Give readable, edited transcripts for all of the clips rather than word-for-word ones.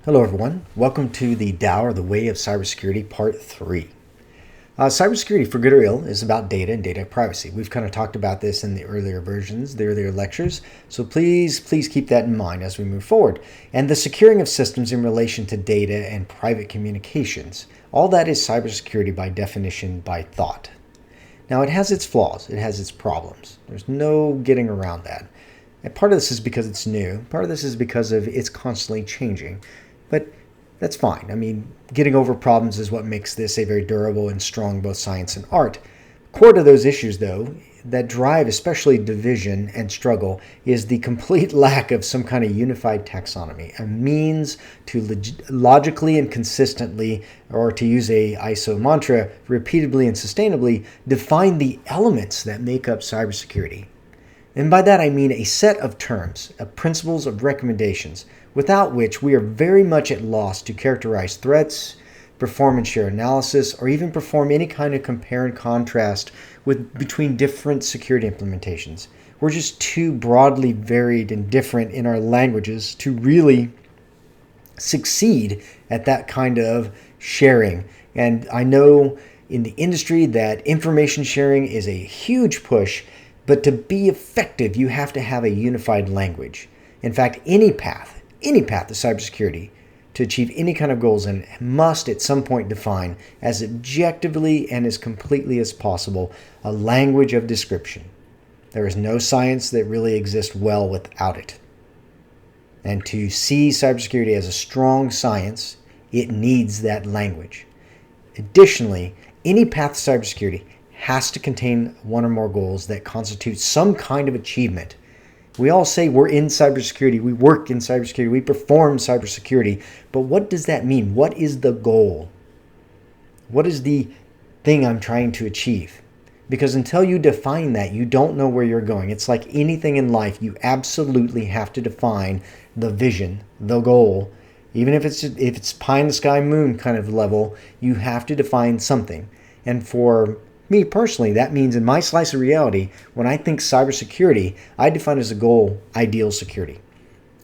Hello everyone, welcome to the Tao or the Way of Cybersecurity Part 3. Cybersecurity, for good or ill, is about data and data privacy. We've kind of talked about this in the earlier versions, the earlier lectures, so please keep that in mind as we move forward. And the securing of systems in relation to data and private communications, all that is cybersecurity by definition, by thought. Now it has its flaws, it has its problems. There's no getting around that. And part of this is because it's new, part of this is because of it's constantly changing. But that's fine. I mean, getting over problems is what makes this a very durable and strong both science and art. Core to those issues, though, that drive especially division and struggle is the complete lack of some kind of unified taxonomy, a means to logically and consistently, or to use a ISO mantra, repeatedly and sustainably define the elements that make up cybersecurity. And by that I mean a set of terms, of principles, of recommendations, without which we are very much at loss to characterize threats, perform and share analysis, or even perform any kind of compare and contrast between different security implementations. We're just too broadly varied and different in our languages to really succeed at that kind of sharing. And I know in the industry that information sharing is a huge push, but to be effective, you have to have a unified language. In fact, any path of cybersecurity to achieve any kind of goals in it must at some point define as objectively and as completely as possible a language of description. There is no science that really exists well without it. And to see cybersecurity as a strong science, it needs that language. Additionally, any path to cybersecurity has to contain one or more goals that constitute some kind of achievement. We all say we're in cybersecurity, we work in cybersecurity, we perform cybersecurity, but what does that mean? What is the goal? What is the thing I'm trying to achieve? Because until you define that, you don't know where you're going. It's like anything in life, you absolutely have to define the vision, the goal. Even if it's pie in the sky moon kind of level, you have to define something. And for me personally, that means in my slice of reality, when I think cybersecurity, I define as a goal ideal security.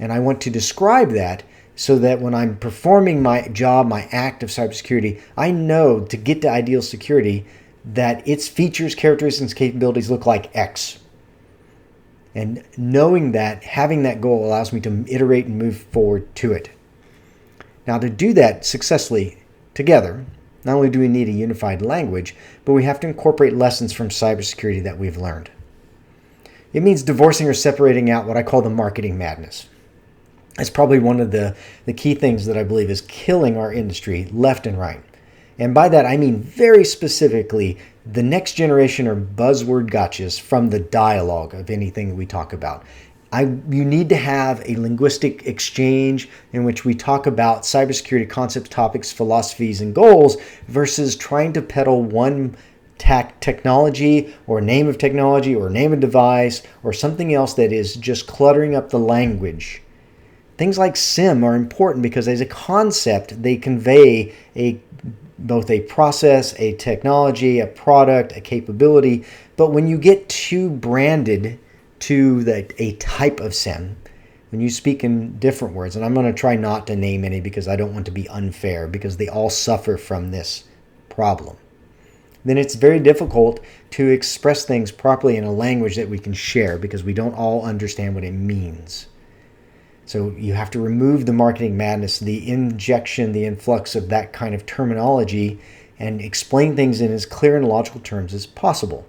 And I want to describe that so that when I'm performing my job, my act of cybersecurity, I know to get to ideal security that its features, characteristics, capabilities look like X. And knowing that, having that goal allows me to iterate and move forward to it. Now, to do that successfully together, not only do we need a unified language, but we have to incorporate lessons from cybersecurity that we've learned. It means divorcing or separating out what I call the marketing madness. That's probably one of the key things that I believe is killing our industry left and right. And by that, I mean very specifically the next generation or buzzword gotchas from the dialogue of anything that we talk about. You need to have a linguistic exchange in which we talk about cybersecurity concepts, topics, philosophies, and goals versus trying to peddle one technology or name of technology or name of device or something else that is just cluttering up the language. Things like SIM are important because as a concept, they convey both a process, a technology, a product, a capability. But when you get too branded to a type of SIM, when you speak in different words, and I'm going to try not to name any because I don't want to be unfair because they all suffer from this problem, then it's very difficult to express things properly in a language that we can share because we don't all understand what it means. So you have to remove the marketing madness, the injection, the influx of that kind of terminology and explain things in as clear and logical terms as possible.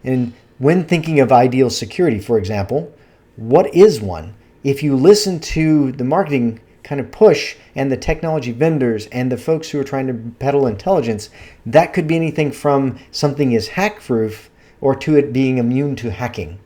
And when thinking of ideal security, for example, what is one? If you listen to the marketing kind of push and the technology vendors and the folks who are trying to peddle intelligence, that could be anything from something is hack-proof or to it being immune to hacking.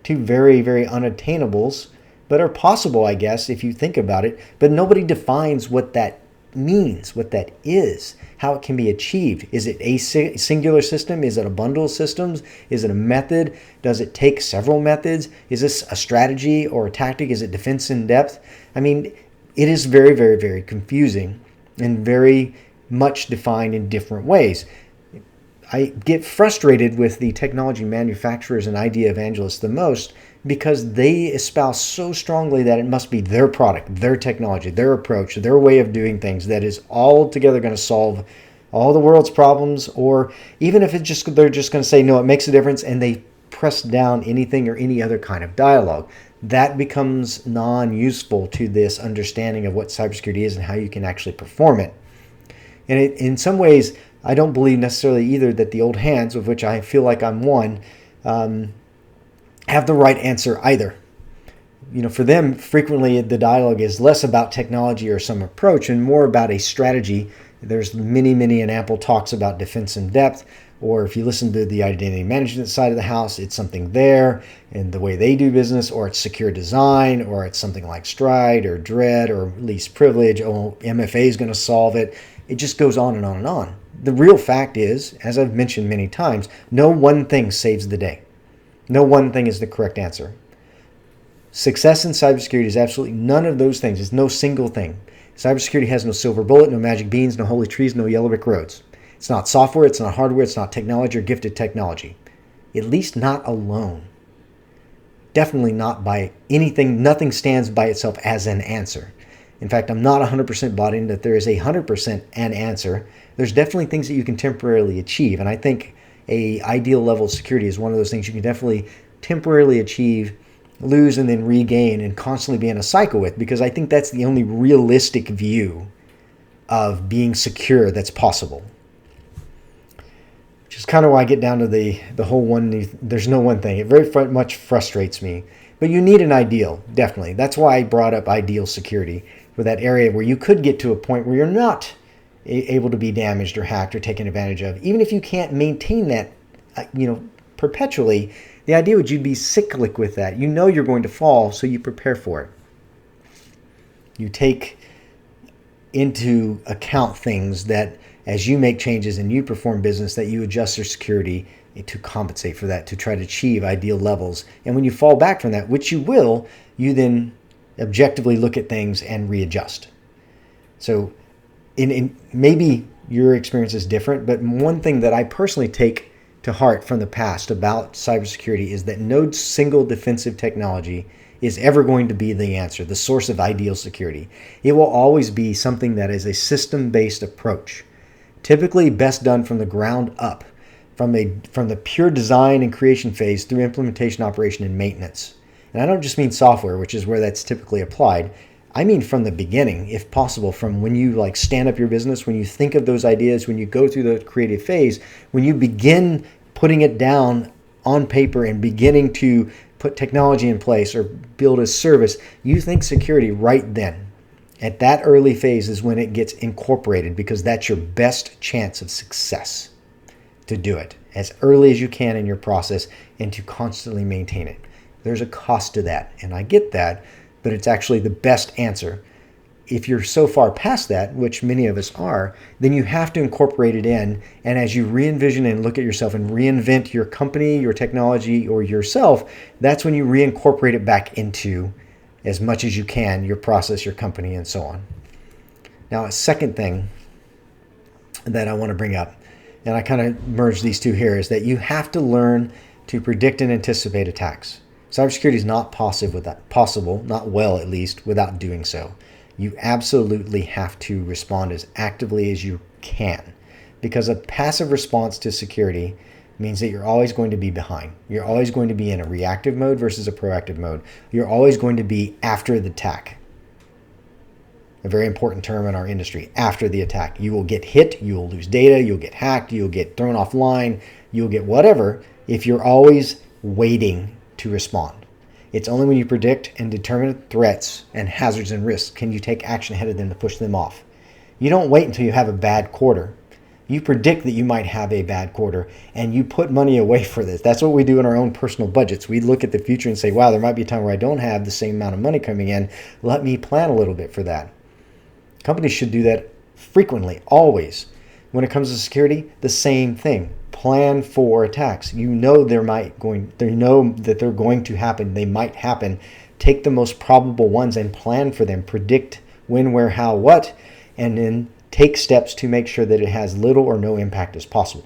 Two very, very unattainables, but are possible, I guess, if you think about it. But nobody defines what that means, what that is, how it can be achieved. Is it a singular system? Is it a bundle of systems? Is it a method? Does it take several methods? Is this a strategy or a tactic? Is it defense in depth? I mean, it is very, very, very confusing and very much defined in different ways. I get frustrated with the technology manufacturers and idea evangelists the most because they espouse so strongly that it must be their product, their technology, their approach, their way of doing things that is altogether going to solve all the world's problems. Or even if they're just going to say, no, it makes a difference, and they press down anything or any other kind of dialogue, that becomes non-useful to this understanding of what cybersecurity is and how you can actually perform it. And in some ways, I don't believe necessarily either that the old hands, of which I feel like I'm one, have the right answer either. For them, frequently the dialogue is less about technology or some approach and more about a strategy. There's many and ample talks about defense in depth, or if you listen to the identity management side of the house, it's something there in the way they do business, or it's secure design, or it's something like Stride or Dread or least privilege. Oh, MFA is going to solve it. It just goes on and on and on. The real fact is, as I've mentioned many times, no one thing saves the day. No one thing is the correct answer. Success in cybersecurity is absolutely none of those things. It's no single thing. Cybersecurity has no silver bullet, no magic beans, no holy trees, no yellow brick roads. It's not software, it's not hardware, it's not technology or gifted technology. At least not alone. Definitely not by anything. Nothing stands by itself as an answer. In fact, I'm not 100% bought in that there is 100% an answer. There's definitely things that you can temporarily achieve, and I think a ideal level of security is one of those things you can definitely temporarily achieve, lose, and then regain, and constantly be in a cycle with, because I think that's the only realistic view of being secure that's possible. Which is kind of why I get down to the whole one, there's no one thing. It very much frustrates me. But you need an ideal, definitely. That's why I brought up ideal security, for that area where you could get to a point where you're not able to be damaged or hacked or taken advantage of. Even if you can't maintain that, perpetually, the idea would you'd be cyclic with that. You know you're going to fall, so you prepare for it. You take into account things that as you make changes and you perform business, that you adjust your security to compensate for that, to try to achieve ideal levels. And when you fall back from that, which you will, you then objectively look at things and readjust. So maybe your experience is different, but one thing that I personally take to heart from the past about cybersecurity is that no single defensive technology is ever going to be the answer, the source of ideal security. It will always be something that is a system-based approach, typically best done from the ground up, from the pure design and creation phase through implementation, operation, and maintenance. And I don't just mean software, which is where that's typically applied. I mean from the beginning, if possible, from when you stand up your business, when you think of those ideas, when you go through the creative phase, when you begin putting it down on paper and beginning to put technology in place or build a service, you think security right then. At that early phase is when it gets incorporated, because that's your best chance of success, to do it as early as you can in your process and to constantly maintain it. There's a cost to that, and I get that, but it's actually the best answer. If you're so far past that, which many of us are, then you have to incorporate it in, and as you re-envision and look at yourself and reinvent your company, your technology, or yourself, that's when you reincorporate it back into, as much as you can, your process, your company, and so on. Now, a second thing that I want to bring up, and I kind of merge these two here, is that you have to learn to predict and anticipate attacks. Cybersecurity is not possible, not well at least, without doing so. You absolutely have to respond as actively as you can, because a passive response to security means that you're always going to be behind. You're always going to be in a reactive mode versus a proactive mode. You're always going to be after the attack. A very important term in our industry, after the attack. You will get hit, you will lose data, you'll get hacked, you'll get thrown offline, you'll get whatever if you're always waiting to respond. It's only when you predict and determine threats and hazards and risks can you take action ahead of them to push them off. You don't wait until you have a bad quarter. You predict that you might have a bad quarter and you put money away for this. That's what we do in our own personal budgets. We look at the future and say, wow, there might be a time where I don't have the same amount of money coming in. Let me plan a little bit for that. Companies should do that frequently, always. When it comes to security, the same thing. Plan for attacks. You know they know that they're going to happen. They might happen. Take the most probable ones and plan for them. Predict when, where, how, what, and then take steps to make sure that it has little or no impact as possible.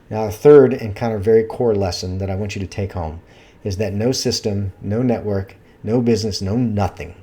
Now, a third and kind of very core lesson that I want you to take home is that no system, no network, no business, no nothing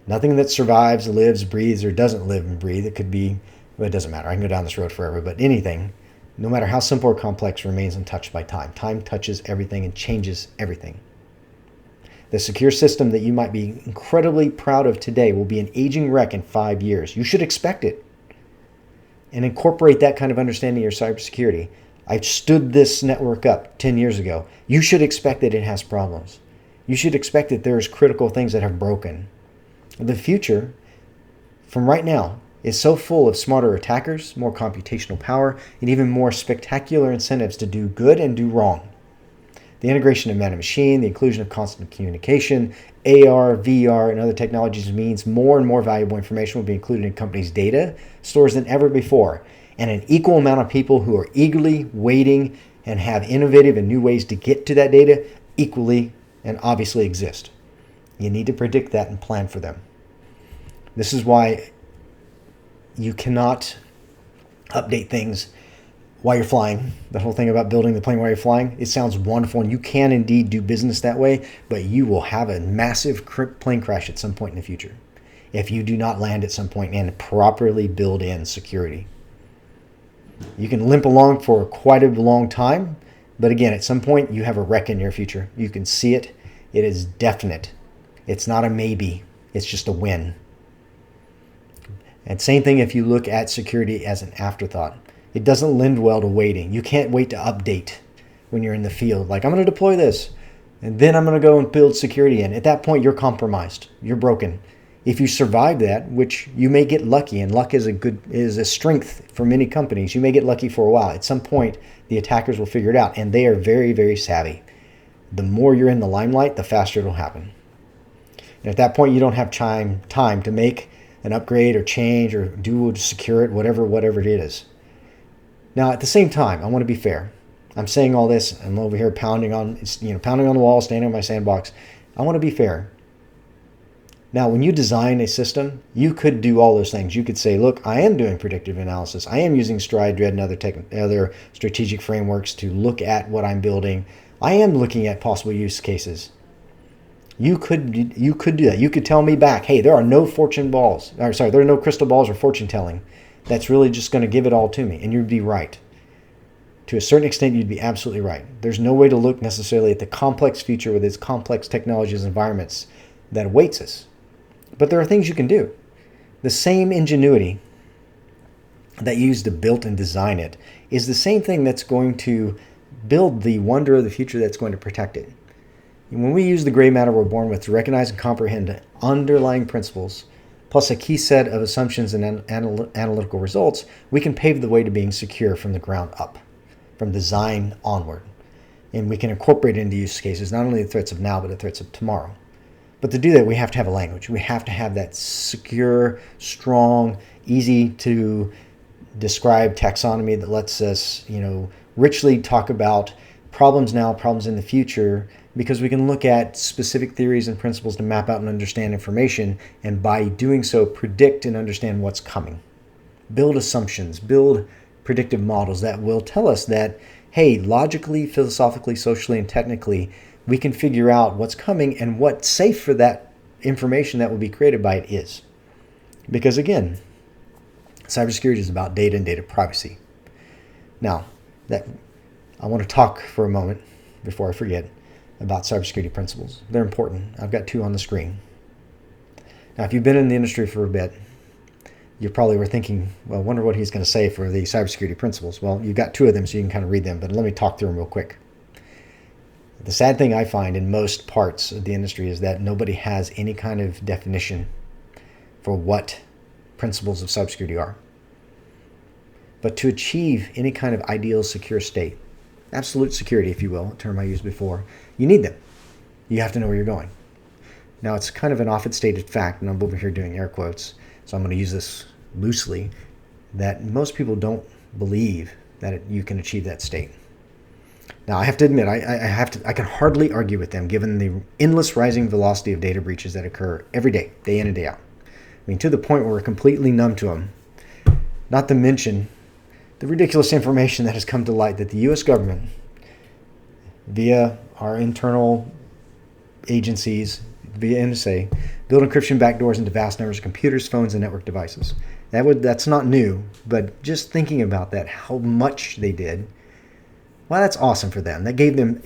that survives, lives, breathes, or doesn't live and breathe, it could be, well, it doesn't matter, I can go down this road forever, but anything, no matter how simple or complex, remains untouched by time. Time touches everything and changes everything. The secure system that you might be incredibly proud of today will be an aging wreck in 5 years. You should expect it and incorporate that kind of understanding in your cybersecurity. I stood this network up 10 years ago. You should expect that it has problems. You should expect that there's critical things that have broken. The future, from right now, is so full of smarter attackers, more computational power, and even more spectacular incentives to do good and do wrong. The integration of man-to-machine, the inclusion of constant communication, AR, VR, and other technologies means more and more valuable information will be included in companies' data stores than ever before, and an equal amount of people who are eagerly waiting and have innovative and new ways to get to that data equally and obviously exist. You need to predict that and plan for them. This is why you cannot update things while you're flying. The whole thing about building the plane while you're flying, it sounds wonderful, and you can indeed do business that way, but you will have a massive plane crash at some point in the future if you do not land at some point and properly build in security. You can limp along for quite a long time, but again, at some point you have a wreck in your future. You can see it. It is definite. It's not a maybe. It's just a win. And same thing if you look at security as an afterthought. It doesn't lend well to waiting. You can't wait to update when you're in the field. Like, I'm going to deploy this, and then I'm going to go and build security in. At that point, you're compromised. You're broken. If you survive that, which you may get lucky, and luck is a strength for many companies, you may get lucky for a while. At some point, the attackers will figure it out, and they are very, very savvy. The more you're in the limelight, the faster it'll happen. And at that point, you don't have time to make an upgrade or change or do secure it, whatever it is. Now, at the same time, I want to be fair. I'm saying all this. I'm over here pounding on the wall, standing on my sandbox. I want to be fair. Now, when you design a system, you could do all those things. You could say, look, I am doing predictive analysis. I am using Stride, Dread, and other strategic frameworks to look at what I'm building. I am looking at possible use cases. You could do that. You could tell me back, hey, there are no there are no crystal balls or fortune telling. That's really just going to give it all to me. And you'd be right. To a certain extent, you'd be absolutely right. There's no way to look necessarily at the complex future with its complex technologies and environments that awaits us. But there are things you can do. The same ingenuity that you used to build and design it is the same thing that's going to build the wonder of the future that's going to protect it. And when we use the gray matter we're born with to recognize and comprehend underlying principles, plus a key set of assumptions and analytical results, we can pave the way to being secure from the ground up, from design onward. And we can incorporate it into use cases, not only the threats of now, but the threats of tomorrow. But to do that, we have to have a language. We have to have that secure, strong, easy to describe taxonomy that lets us, richly talk about problems now, problems in the future, because we can look at specific theories and principles to map out and understand information, and by doing so, predict and understand what's coming. Build assumptions, build predictive models that will tell us that, hey, logically, philosophically, socially, and technically, we can figure out what's coming and what's safe for that information that will be created by it is. Because again, cybersecurity is about data and data privacy. Now, I want to talk for a moment before I forget about cybersecurity principles. They're important. I've got 2 on the screen. Now, if you've been in the industry for a bit, you probably were thinking, well, I wonder what he's going to say for the cybersecurity principles. Well, you've got 2 of them, so you can kind of read them, but let me talk through them real quick. The sad thing I find in most parts of the industry is that nobody has any kind of definition for what principles of cybersecurity are. But to achieve any kind of ideal secure state, absolute security, if you will, a term I used before, you need them. You have to know where you're going. Now, it's kind of an often stated fact, and I'm over here doing air quotes, so I'm going to use this loosely, that most people don't believe that you can achieve that state. Now, I have to admit, I can hardly argue with them given the endless rising velocity of data breaches that occur every day in and day out. I mean, to the point where we're completely numb to them. Not to mention the ridiculous information that has come to light that the U.S. government, via our internal agencies via NSA build encryption backdoors into vast numbers of computers, phones, and network devices. That's not new, but just thinking about that, how much they did, well, that's awesome for them. That gave them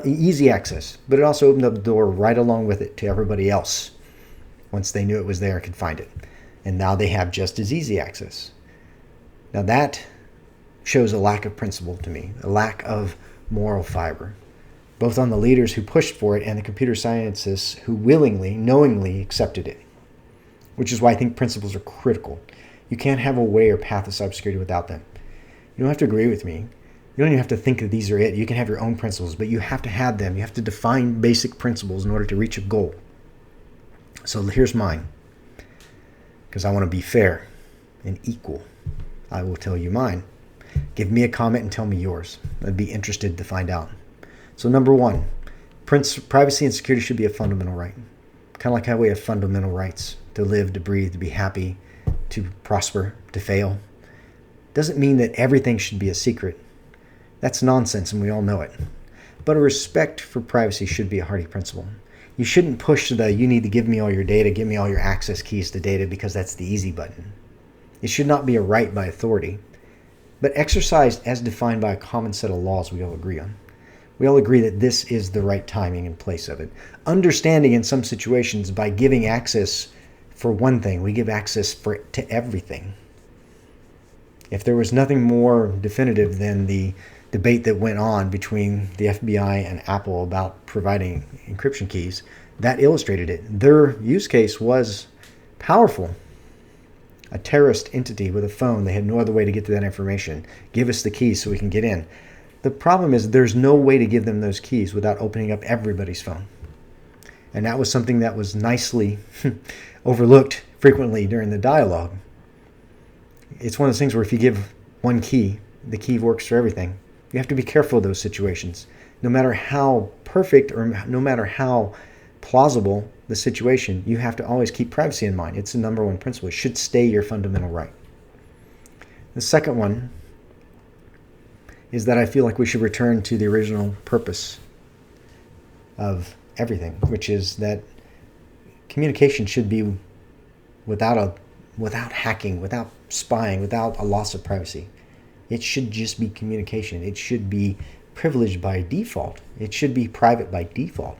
easy access, but it also opened up the door right along with it to everybody else once they knew it was there and could find it. And now they have just as easy access. Now that shows a lack of principle to me, a lack of moral fiber, both on the leaders who pushed for it and the computer scientists who willingly, knowingly accepted it, which is why I think principles are critical. You can't have a way or path of cybersecurity without them. You don't have to agree with me. You don't even have to think that these are it. You can have your own principles, but you have to have them. You have to define basic principles in order to reach a goal. So here's mine, because I want to be fair and equal. I will tell you mine. Give me a comment and tell me yours. I'd be interested to find out. So number one, privacy and security should be a fundamental right. Kind of like how we have fundamental rights to live, to breathe, to be happy, to prosper, to fail. Doesn't mean that everything should be a secret. That's nonsense and we all know it. But a respect for privacy should be a hearty principle. You shouldn't push you need to give me all your data, give me all your access keys to data because that's the easy button. It should not be a right by authority, but exercised as defined by a common set of laws we all agree on. We all agree that this is the right timing and place of it. Understanding in some situations by giving access for one thing, we give access to everything. If there was nothing more definitive than the debate that went on between the FBI and Apple about providing encryption keys, that illustrated it. Their use case was powerful. A terrorist entity with a phone, they had no other way to get to that information. Give us the keys so we can get in. The problem is there's no way to give them those keys without opening up everybody's phone. And that was something that was nicely overlooked frequently during the dialogue. It's one of those things where if you give one key, the key works for everything. You have to be careful of those situations. No matter how perfect or no matter how plausible the situation, you have to always keep privacy in mind. It's the number one principle. It should stay your fundamental right. The second one is that I feel like we should return to the original purpose of everything, which is that communication should be without hacking, without spying, without a loss of privacy. It should just be communication. It should be privileged by default. It should be private by default.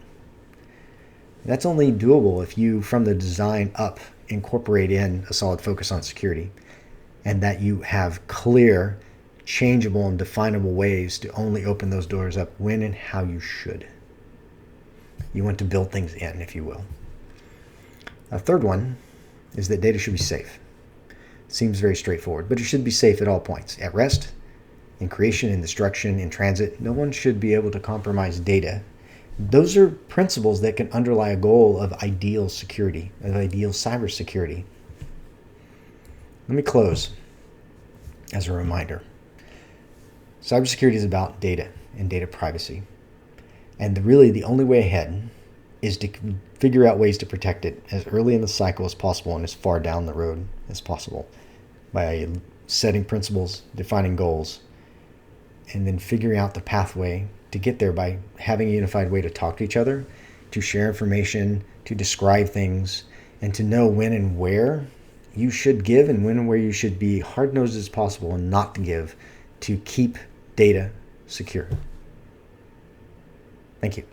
That's only doable if you, from the design up, incorporate in a solid focus on security, and that you have clear, changeable, and definable ways to only open those doors up when and how you should. You want to build things in, if you will. A third one is that data should be safe. Seems very straightforward, but it should be safe at all points. At rest, in creation, in destruction, in transit, no one should be able to compromise data. Those are principles that can underlie a goal of ideal security, of ideal cybersecurity. Let me close as a reminder. Cybersecurity is about data and data privacy. And really the only way ahead is to figure out ways to protect it as early in the cycle as possible and as far down the road as possible by setting principles, defining goals, and then figuring out the pathway to get there by having a unified way to talk to each other, to share information, to describe things, and to know when and where you should give and when and where you should be hard-nosed as possible and not to give to keep data secure. Thank you.